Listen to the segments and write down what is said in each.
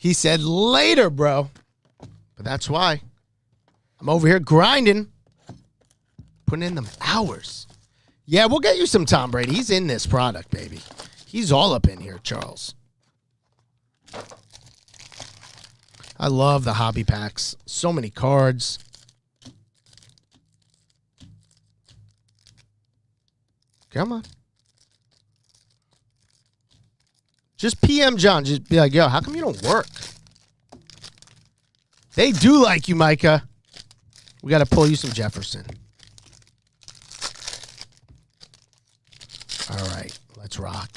He said later, bro. But that's why. I'm over here grinding. Putting in them hours. Yeah, we'll get you some Tom Brady. He's in this product, baby. He's all up in here, Charles. I love the hobby packs. So many cards. Come on. Just PM John. Just be like, yo, how come you don't work? They do like you, Micah. We got to pull you some Jefferson. All right, let's rock.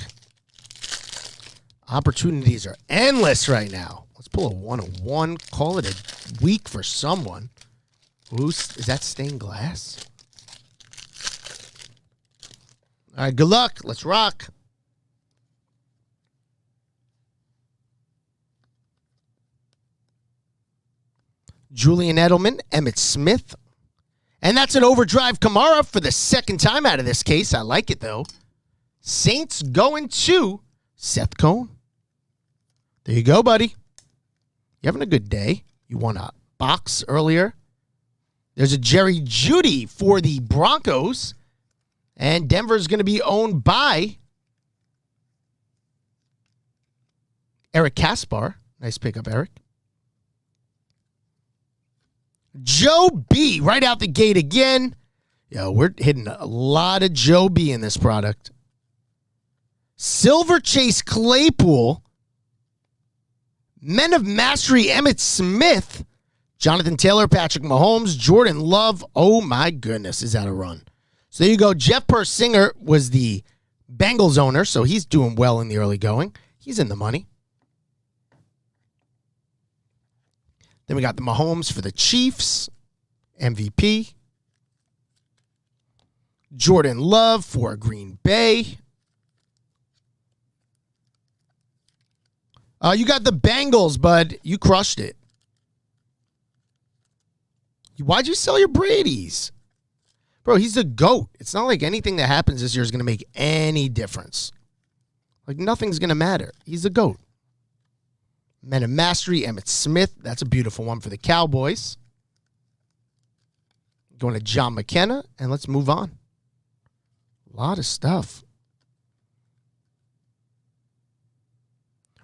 Opportunities are endless right now. Let's pull a 1-of-1. Call it a week for someone. Is that stained glass? All right, good luck. Let's rock. Julian Edelman, Emmitt Smith. And that's an overdrive Kamara for the second time out of this case. I like it, though. Saints going to Seth Cohn. There you go, buddy. You having a good day? You won a box earlier. There's a Jerry Jeudy for the Broncos. And Denver's going to be owned by Eric Kaspar. Nice pickup, Eric. Joe B. right out the gate again. Yo, we're hitting a lot of Joe B in this product. Silver Chase Claypool. Men of Mastery, Emmitt Smith. Jonathan Taylor, Patrick Mahomes, Jordan Love. Oh, my goodness, is that a run. So there you go. Jeff Persinger was the Bengals owner, so he's doing well in the early going. He's in the money. Then we got the Mahomes for the Chiefs, MVP. Jordan Love for Green Bay. You got the Bengals, bud. You crushed it. Why'd you sell your Brady's? Bro, he's the GOAT. It's not like anything that happens this year is going to make any difference. Like, nothing's going to matter. He's the GOAT. Men of Mastery, Emmitt Smith. That's a beautiful one for the Cowboys. Going to John McKenna, and let's move on. A lot of stuff.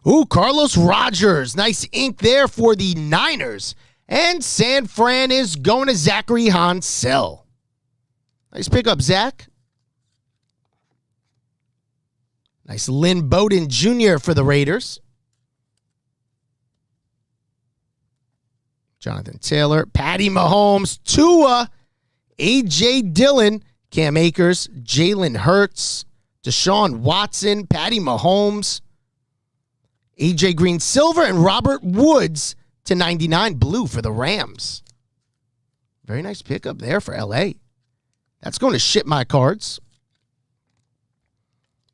Ooh, Carlos Rogers. Nice ink there for the Niners. And San Fran is going to Zachary Hansel. Nice pickup, Zach. Nice Lynn Bowden Jr. for the Raiders. Jonathan Taylor, Patty Mahomes, Tua, A.J. Dillon, Cam Akers, Jalen Hurts, Deshaun Watson, Patty Mahomes, A.J. Green Silver, and Robert Woods to 99 blue for the Rams. Very nice pickup there for L.A. That's going to ship my cards.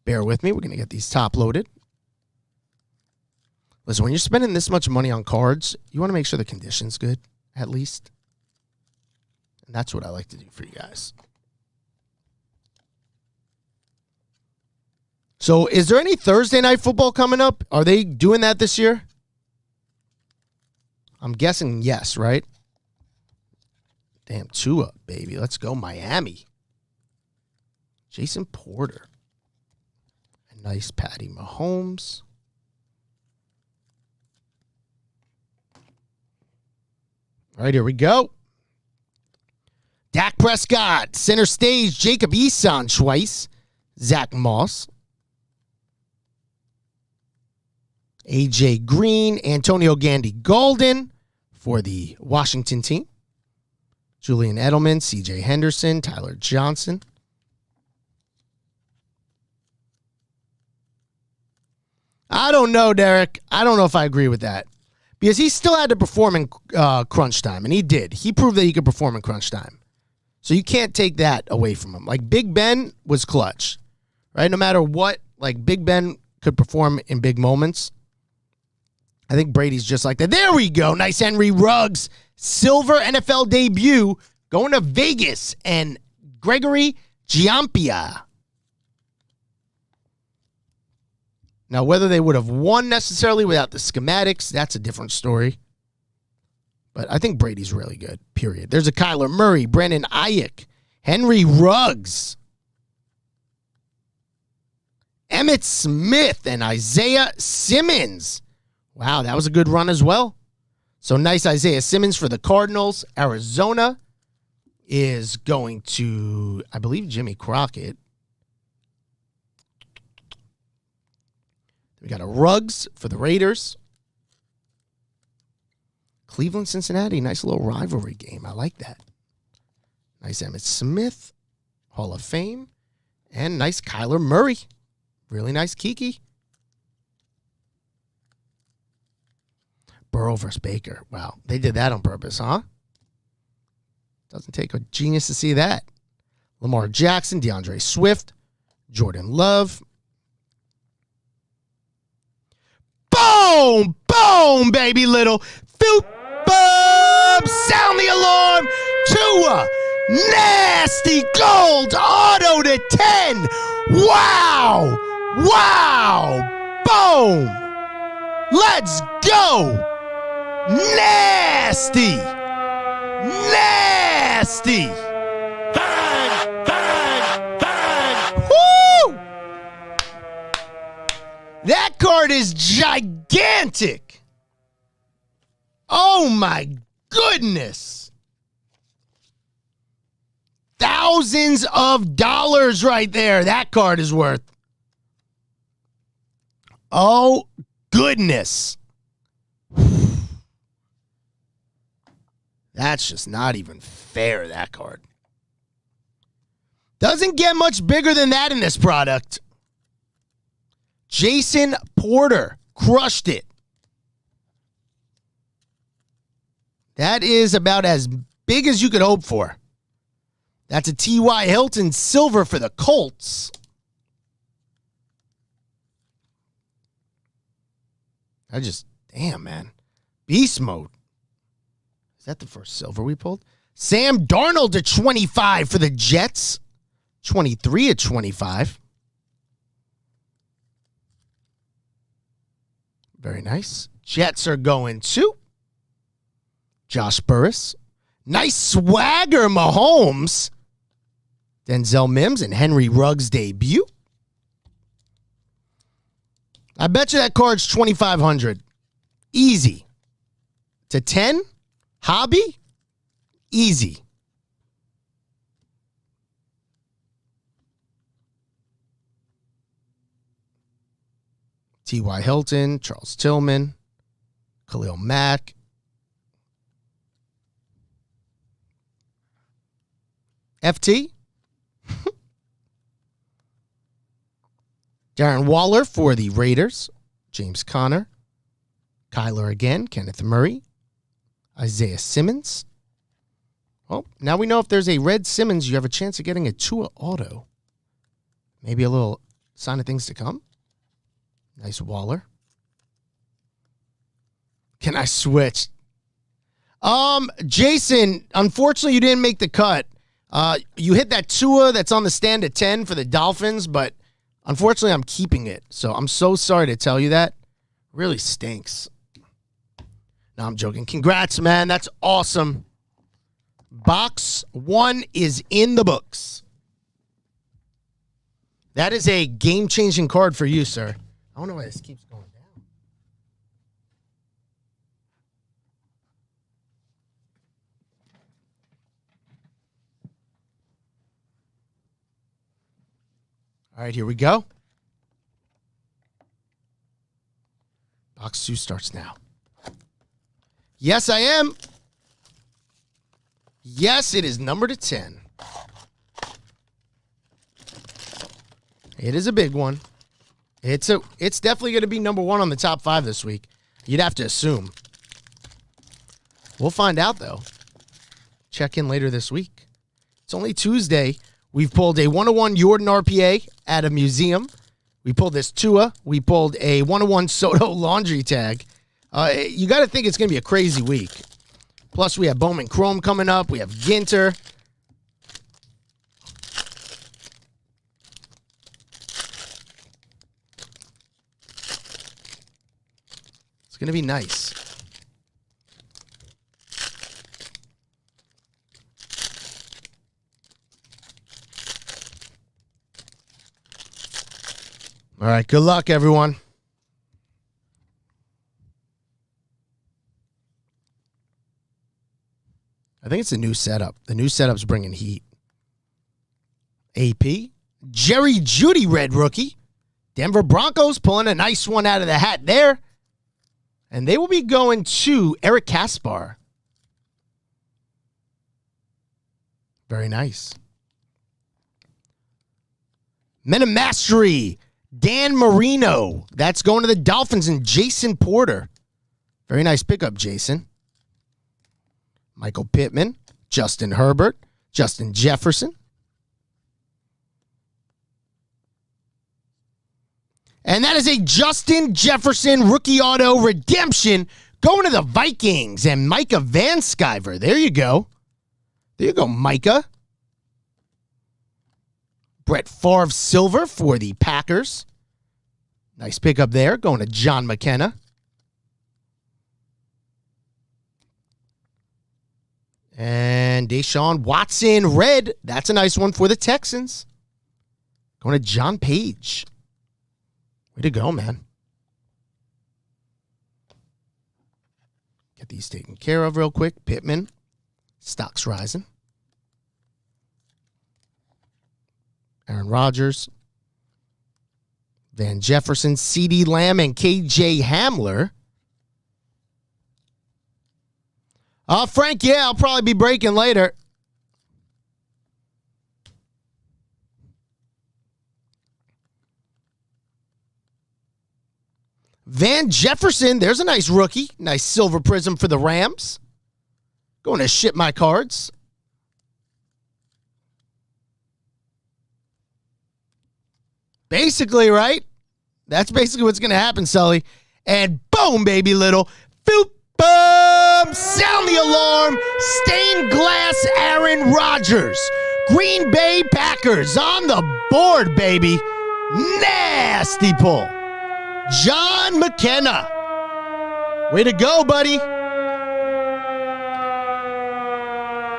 Bear with me. We're going to get these top loaded. Listen, when you're spending this much money on cards, you want to make sure the condition's good, at least. And that's what I like to do for you guys. So, is there any Thursday night football coming up? Are they doing that this year? I'm guessing yes, right? Damn, Tua, baby. Let's go, Miami. Jason Porter. A nice Patty Mahomes. All right, here we go. Dak Prescott, center stage, Jacob Eason twice. Zach Moss. A.J. Green, Antonio Gandy Golden for the Washington team. Julian Edelman, C.J. Henderson, Tyler Johnson. I don't know, Derek. I don't know if I agree with that. Because he still had to perform in crunch time, and he did. He proved that he could perform in crunch time. So you can't take that away from him. Like, Big Ben was clutch, right? No matter what, like, Big Ben could perform in big moments. I think Brady's just like that. There we go. Nice Henry Ruggs. Silver NFL debut going to Vegas and Gregory Giampia. Now, whether they would have won necessarily without the schematics, that's a different story. But I think Brady's really good, period. There's a Kyler Murray, Brandon Ayuk, Henry Ruggs, Emmitt Smith, and Isaiah Simmons. Wow, that was a good run as well. So nice Isaiah Simmons for the Cardinals. Arizona is going to, I believe, Jimmy Crockett. We got a Ruggs for the Raiders. Cleveland, Cincinnati, nice little rivalry game. I like that. Nice Emmitt Smith, Hall of Fame. And nice Kyler Murray. Really nice Kiki. Burrow versus Baker. Wow, they did that on purpose, huh? Doesn't take a genius to see that. Lamar Jackson, DeAndre Swift, Jordan Love. Boom! Boom, baby little. Boop, boom! Sound the alarm. Tua. Nasty gold auto to 10. Wow! Wow! Boom! Let's go! Nasty! Nasty! Bang! Bang! Bang! Woo! That card is gigantic! Oh my goodness! Thousands of dollars right there. That card is worth. Oh, goodness. That's just not even fair, that card. Doesn't get much bigger than that in this product. Jason Porter crushed it. That is about as big as you could hope for. That's a T.Y. Hilton silver for the Colts. Damn, man. Beast mode. Is that the first silver we pulled? Sam Darnold to 25 for the Jets. 23 at 25. Very nice. Jets are going to Josh Burris. Nice swagger, Mahomes. Denzel Mims and Henry Ruggs debut. I bet you that card's 2,500. Easy. To 10? Hobby? Easy. T.Y. Hilton, Charles Tillman, Khalil Mack. FT. Darren Waller for the Raiders. James Conner. Kyler again. Kenneth Murray. Isaiah Simmons. Well, now we know if there's a red Simmons, you have a chance of getting a Tua auto. Maybe a little sign of things to come. Nice Waller. Can I switch? Jason, unfortunately you didn't make the cut. You hit that Tua that's on the stand at 10 for the Dolphins, but unfortunately I'm keeping it. So I'm so sorry to tell you that. Really stinks. No, I'm joking. Congrats, man. That's awesome. Box 1 is in the books. That is a game-changing card for you, sir. I don't know why this keeps going down. All right, here we go. Box 2 starts now. Yes, I am. Yes, it is numbered to 10. It is a big one. It's definitely going to be number 1 on the top 5 this week. You'd have to assume. We'll find out, though. Check in later this week. It's only Tuesday. We've pulled a 101 Jordan RPA at a museum. We pulled this Tua. We pulled a 101 Soto laundry tag. You got to think it's going to be a crazy week. Plus, we have Bowman Chrome coming up. We have Ginter. It's going to be nice. All right, good luck, everyone. I think it's a new setup. The new setup's bringing heat. AP. Jerry Jeudy, red rookie. Denver Broncos pulling a nice one out of the hat there. And they will be going to Eric Kaspar. Very nice. Men of Mastery. Dan Marino. That's going to the Dolphins and Jason Porter. Very nice pickup, Jason. Michael Pittman. Justin Herbert. Justin Jefferson. And that is a Justin Jefferson rookie auto redemption going to the Vikings and Micah Van Sciver. There you go. There you go, Micah. Brett Favre silver for the Packers. Nice pickup there. Going to John McKenna. And Deshaun Watson red. That's a nice one for the Texans. Going to John Page. Way to go, man. Get these taken care of real quick. Pittman. Stocks rising. Aaron Rodgers. Van Jefferson, CeeDee Lamb, and KJ Hamler. Frank, yeah, I'll probably be breaking later. Van Jefferson, there's a nice rookie. Nice silver prism for the Rams. Going to ship my cards. Basically, right? That's basically what's going to happen, Sully. And boom, baby little. Boop, boom. Sound the alarm. Stained glass Aaron Rodgers. Green Bay Packers on the board, baby. Nasty pull. John McKenna. Way to go, buddy.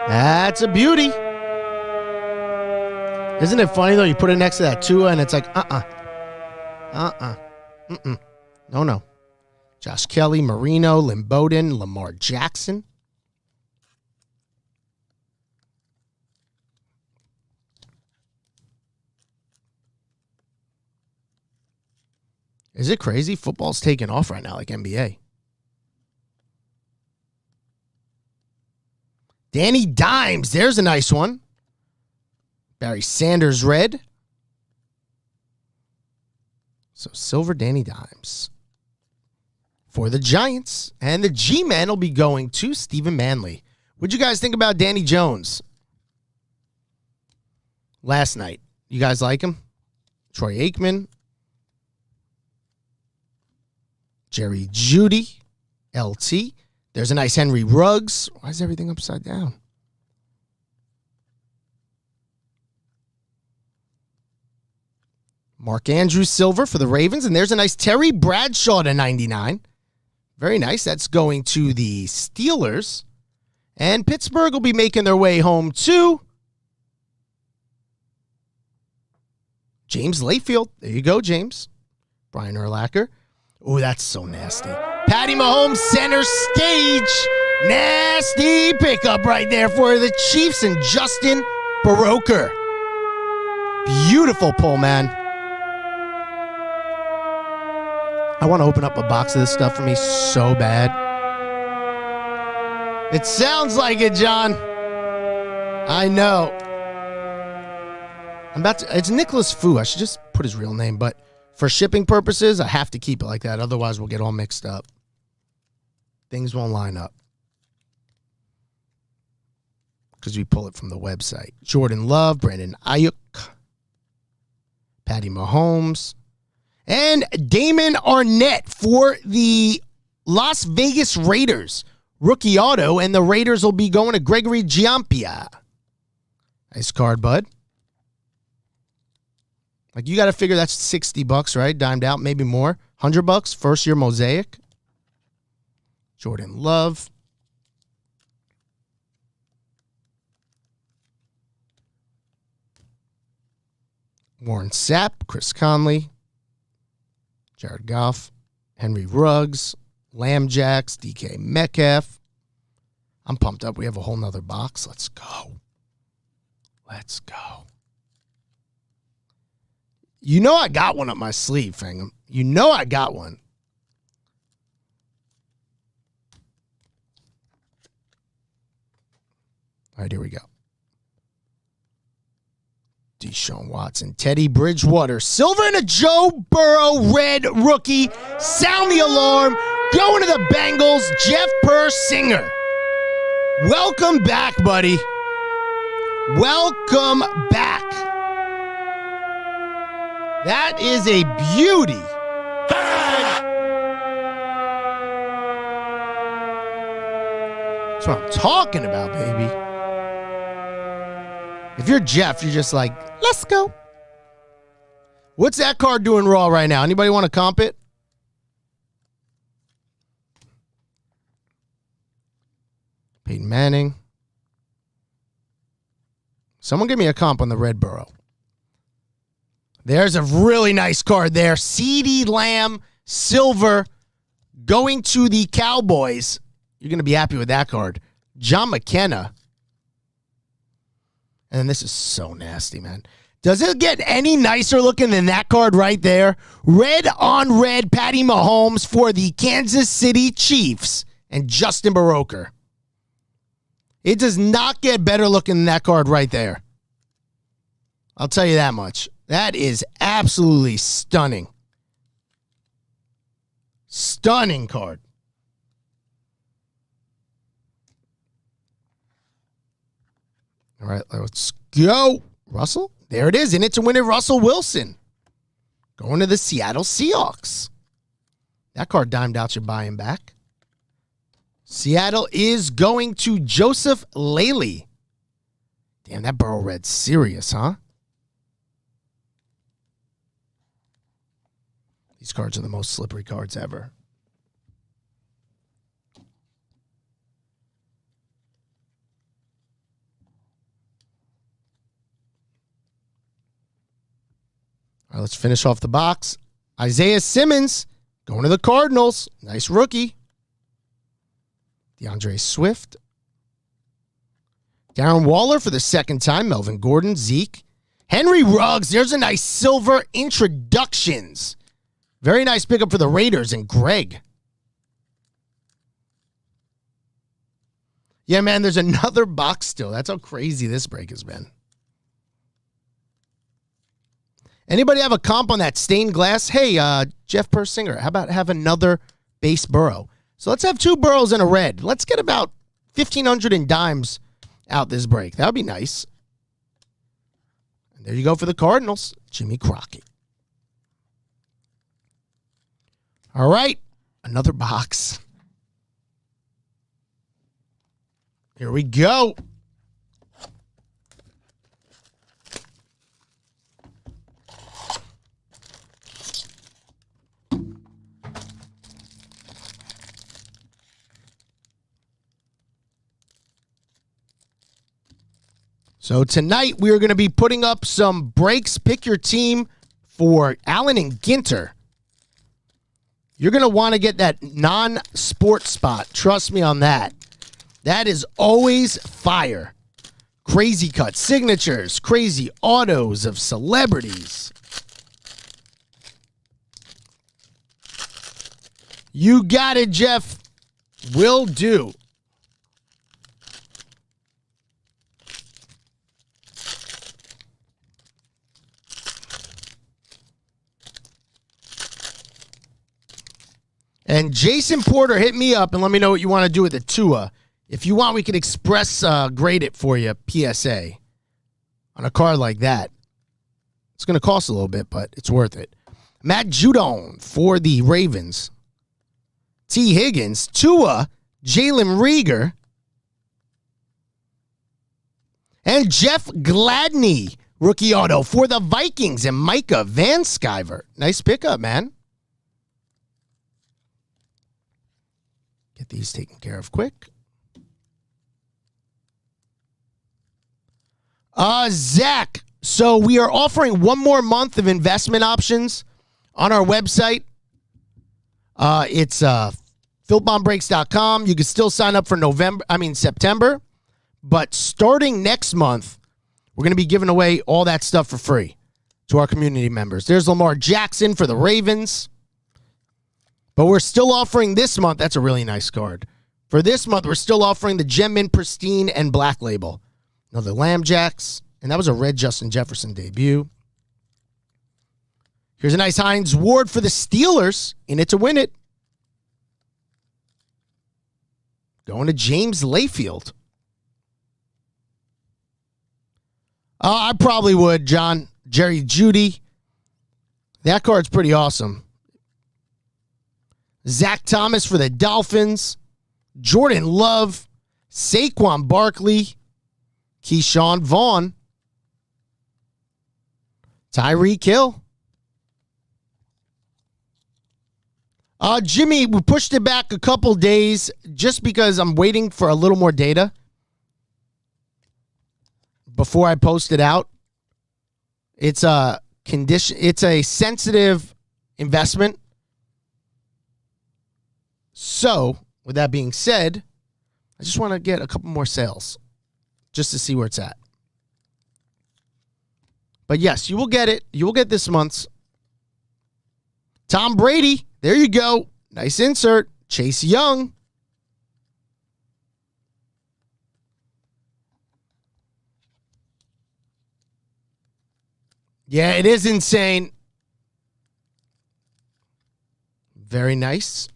That's a beauty. Isn't it funny, though? You put it next to that Tua, and it's like, No. Josh Kelly, Marino, Lynn Bowden, Lamar Jackson. Is it crazy? Football's taking off right now, like NBA. Danny Dimes. There's a nice one. Barry Sanders red. So silver Danny Dimes for the Giants. And the G-Man will be going to Stephen Manley. What'd you guys think about Danny Jones last night? You guys like him? Troy Aikman. Jerry Jeudy. LT. There's a nice Henry Ruggs. Why is everything upside down? Mark Andrews silver for the Ravens. And there's a nice Terry Bradshaw to 99. Very nice. That's going to the Steelers. And Pittsburgh will be making their way home to James Layfield. There you go, James. Brian Urlacher. Oh, that's so nasty. Patty Mahomes center stage. Nasty pickup right there for the Chiefs and Justin Baroker. Beautiful pull, man. I want to open up a box of this stuff for me so bad. It sounds like it, John. I know. It's Nicholas Fu. I should just put his real name, but for shipping purposes, I have to keep it like that. Otherwise, we'll get all mixed up. Things won't line up. Because we pull it from the website. Jordan Love, Brandon Ayuk, Patty Mahomes, and Damon Arnett for the Las Vegas Raiders. Rookie auto, and the Raiders will be going to Gregory Giampia. Nice card, bud. Like, you got to figure that's $60, right? Dimed out, maybe more. $100, first year Mosaic. Jordan Love. Warren Sapp, Chris Conley, Jared Goff, Henry Ruggs, Lamb Jacks, DK Metcalf. I'm pumped up. We have a whole nother box. Let's go. Let's go. You know I got one up my sleeve, Fangam. You know I got one. All right, here we go. Deshaun Watson, Teddy Bridgewater, silver and a Joe Burrow red rookie. Sound the alarm. Going to the Bengals, Jeff Persinger. Welcome back, buddy. Welcome back. That is a beauty. That's what I'm talking about, baby. If you're Jeff, you're just like, let's go. What's that card doing raw right now? Anybody want to comp it? Peyton Manning. Someone give me a comp on the Red Burrow. There's a really nice card there. CeeDee Lamb, silver, going to the Cowboys. You're going to be happy with that card. John McKenna. And this is so nasty, man. Does it get any nicer looking than that card right there? Red on red, Patty Mahomes for the Kansas City Chiefs and Justin Baroker. It does not get better looking than that card right there. I'll tell you that much. That is absolutely stunning. Stunning card. All right, let's go. Russell, there it is. In it to win it, Russell Wilson. Going to the Seattle Seahawks. That card dimed out. You're buying back. Seattle is going to Joseph Laley. Damn, that Burrow red's serious, huh? These cards are the most slippery cards ever. All right, let's finish off the box. Isaiah Simmons going to the Cardinals. Nice rookie. DeAndre Swift. Darren Waller for the second time. Melvin Gordon, Zeke. Henry Ruggs. There's a nice silver introductions. Very nice pickup for the Raiders and Greg. Yeah, man, there's another box still. That's how crazy this break has been. Anybody have a comp on that stained glass? Hey, Jeff Persinger, how about have another base Burrow? So let's have two Burrows and a red. Let's get about 1,500 in dimes out this break. That would be nice. And there you go for the Cardinals, Jimmy Crockett. All right, another box. Here we go. So tonight we are going to be putting up some breaks. Pick your team for Allen and Ginter. You're going to want to get that non-sport spot. Trust me on that. That is always fire. Crazy cut signatures, crazy autos of celebrities. You got it, Jeff. Will do. And Jason Porter, hit me up and let me know what you want to do with the Tua. If you want, we can express grade it for you, PSA, on a card like that. It's going to cost a little bit, but it's worth it. Matt Judon for the Ravens. T. Higgins, Tua, Jalen Reagor, and Jeff Gladney, rookie auto for the Vikings, and Micah Van Sciver. Nice pickup, man. Get Get these taken care of quick. Zach, so we are offering one more month of investment options on our website. It's filtbombreaks.com. You can still sign up for September. But starting next month, we're going to be giving away all that stuff for free to our community members. There's Lamar Jackson for the Ravens. But we're still offering this month. That's a really nice card. For this month, we're still offering the Gem Mint Pristine and Black Label. Another Lamb Jacks. And that was a red Justin Jefferson debut. Here's a nice Hines Ward for the Steelers. In it to win it. Going to James Layfield. I probably would, John. Jerry Jeudy. That card's pretty awesome. Zach Thomas for the Dolphins. Jordan Love. Saquon Barkley. Keyshawn Vaughn. Tyreek Hill. Jimmy, we pushed it back a couple days just because I'm waiting for a little more data before I post it out. It's a sensitive investment. So, with that being said, I just want to get a couple more sales just to see where it's at. But yes, you will get it. You will get this month's. Tom Brady. There you go. Nice insert. Chase Young. Yeah, it is insane. Very nice.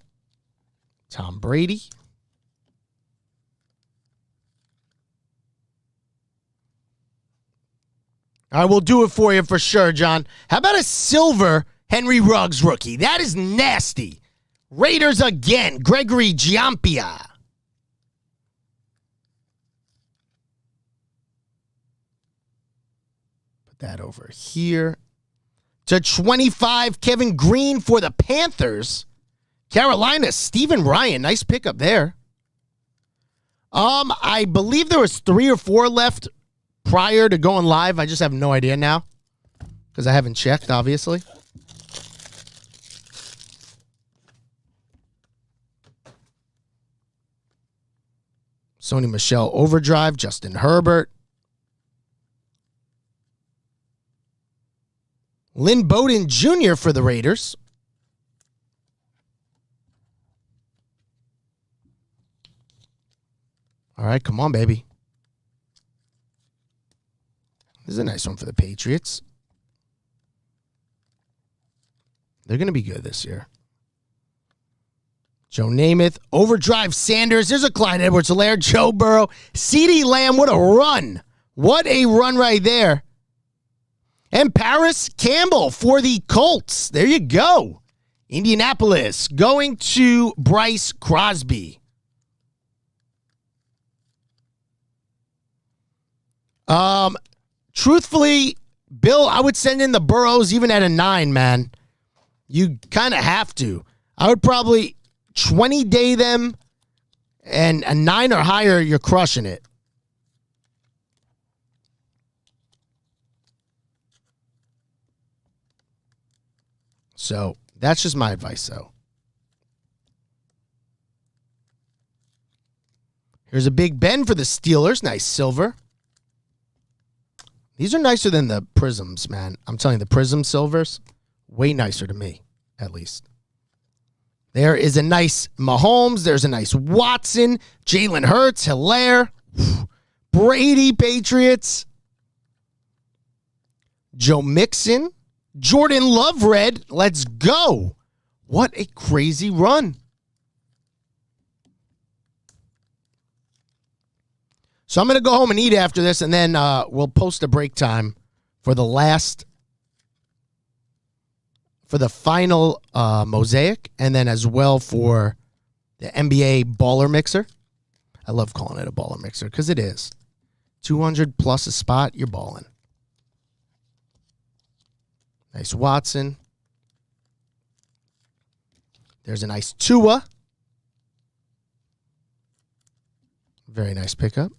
Tom Brady. I will do it for you for sure, John. How about a silver Henry Ruggs rookie? That is nasty. Raiders again. Gregory Giampia. Put that over here. To 25, Kevin Green for the Panthers. Carolina, Stephen Ryan. Nice pickup there. I believe there was 3 or 4 left prior to going live. I just have no idea now because I haven't checked, obviously. Sony Michel Overdrive, Justin Herbert. Lynn Bowden Jr. for the Raiders. All right, come on, baby. This is a nice one for the Patriots. They're going to be good this year. Joe Namath, Overdrive Sanders. There's a Clyde Edwards-Helaire, Joe Burrow, CeeDee Lamb. What a run. What a run right there. And Paris Campbell for the Colts. There you go. Indianapolis going to Bryce Crosby. Truthfully, Bill, I would send in the Burrows even at a 9, man. You kind of have to. I would probably 20-day them, and a 9 or higher, you're crushing it. So, that's just my advice, though. Here's a Big Ben for the Steelers. Nice silver. These are nicer than the Prisms, man. I'm telling you, the Prizm silvers, way nicer to me, at least. There is a nice Mahomes. There's a nice Watson. Jalen Hurts, Hilaire. Brady, Patriots. Joe Mixon. Jordan Love, red. Let's go. What a crazy run. So I'm going to go home and eat after this, and then we'll post a break time for the final Mosaic, and then as well for the NBA Baller Mixer. I love calling it a Baller Mixer because it is. 200 plus a spot, you're balling. Nice Watson. There's a nice Tua. Very nice pickup.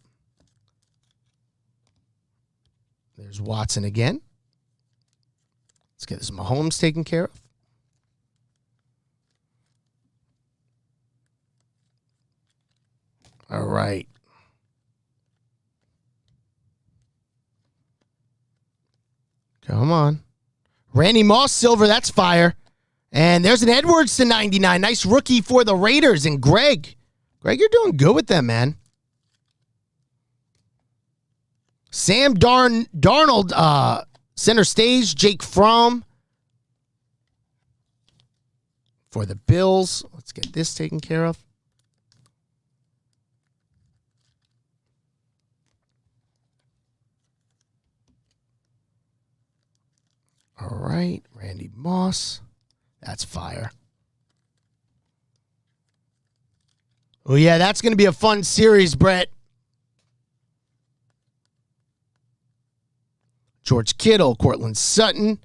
There's Watson again. Let's get this Mahomes taken care of. All right. Come on. Randy Moss, silver. That's fire. And there's an Edwards to 99. Nice rookie for the Raiders. And Greg. Greg, you're doing good with them, man. Sam Darnold, center stage. Jake Fromm for the Bills. Let's get this taken care of. All right, Randy Moss. That's fire. Oh, yeah, that's going to be a fun series, Brett. George Kittle, Cortland Sutton.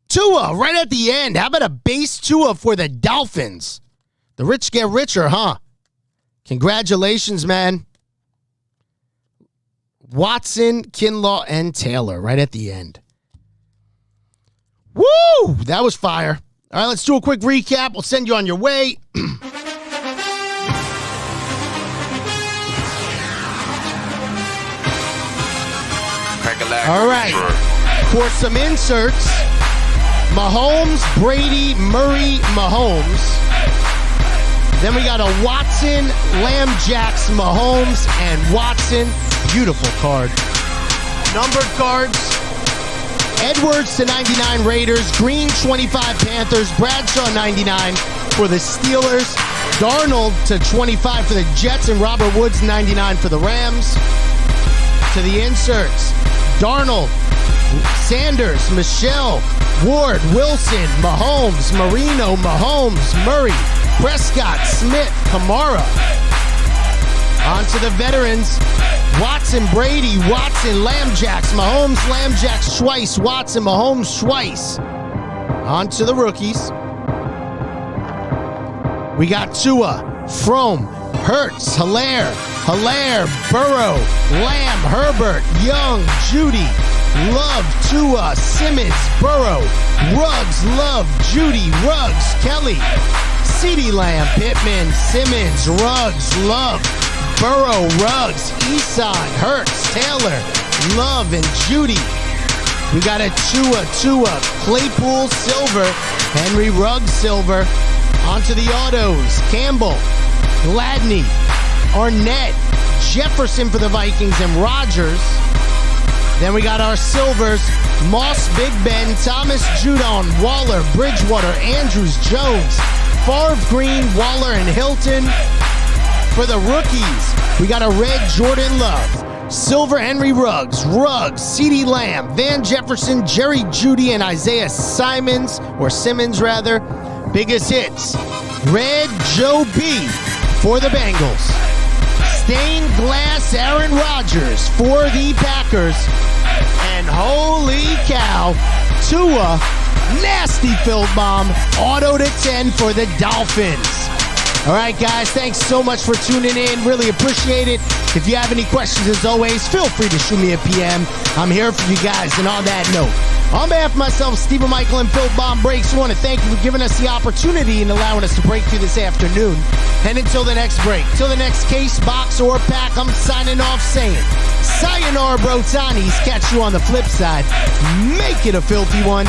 Tua, right at the end. How about a base Tua for the Dolphins? The rich get richer, huh? Congratulations, man. Watson, Kinlaw, and Taylor right at the end. Woo! That was fire. All right, let's do a quick recap. We'll send you on your way. All right. For some inserts, Mahomes, Brady, Murray, Mahomes. Then we got a Watson, Lamb, Jacks, Mahomes, and Watson. Beautiful card. Numbered cards. Edwards to 99 Raiders, Green 25 Panthers, Bradshaw 99 for the Steelers, Darnold to 25 for the Jets, and Robert Woods 99 for the Rams. To the inserts, Darnold, Sanders, Michelle, Ward, Wilson, Mahomes, Marino, Mahomes, Murray, Prescott, Smith, Kamara. On to the veterans. Watson, Brady, Watson, Lambjacks, Mahomes, Lambjacks twice, Watson, Mahomes twice. On to the rookies. We got Tua, Fromm, Hurts, Hilaire, Burrow, Lamb, Herbert, Young, Judy, Love, Tua, Simmons, Burrow, Ruggs, Love, Judy, Ruggs, Kelly, CeeDee Lamb, Pittman, Simmons, Ruggs, Love, Burrow, Ruggs, Eason, Hurts, Taylor, Love, and Judy. We got a Tua, Claypool, silver, Henry, Ruggs, silver. Onto the autos, Campbell, Gladney, Arnett, Jefferson for the Vikings, and Rodgers. Then we got our silvers, Moss, Big Ben, Thomas, Judon, Waller, Bridgewater, Andrews, Jones, Favre, Green, Waller, and Hilton. For the rookies, we got a red Jordan Love, silver Henry Ruggs, CeeDee Lamb, Van Jefferson, Jerry Jeudy, and Isaiah Simmons. Biggest hits, red Joe B for the Bengals, stained glass Aaron Rodgers for the Packers, and holy cow, Tua, nasty filled bomb, auto to 10 for the Dolphins. All right, guys, thanks so much for tuning in. Really appreciate it. If you have any questions, as always, feel free to shoot me a PM. I'm here for you guys. And on that note, on behalf of myself, Stephen Michael, and Phil Bomb Breaks, I want to thank you for giving us the opportunity and allowing us to break through this afternoon. And until the next break, till the next case, box, or pack, I'm signing off saying, sayonara, bro, Tanis. Catch you on the flip side. Make it a filthy one.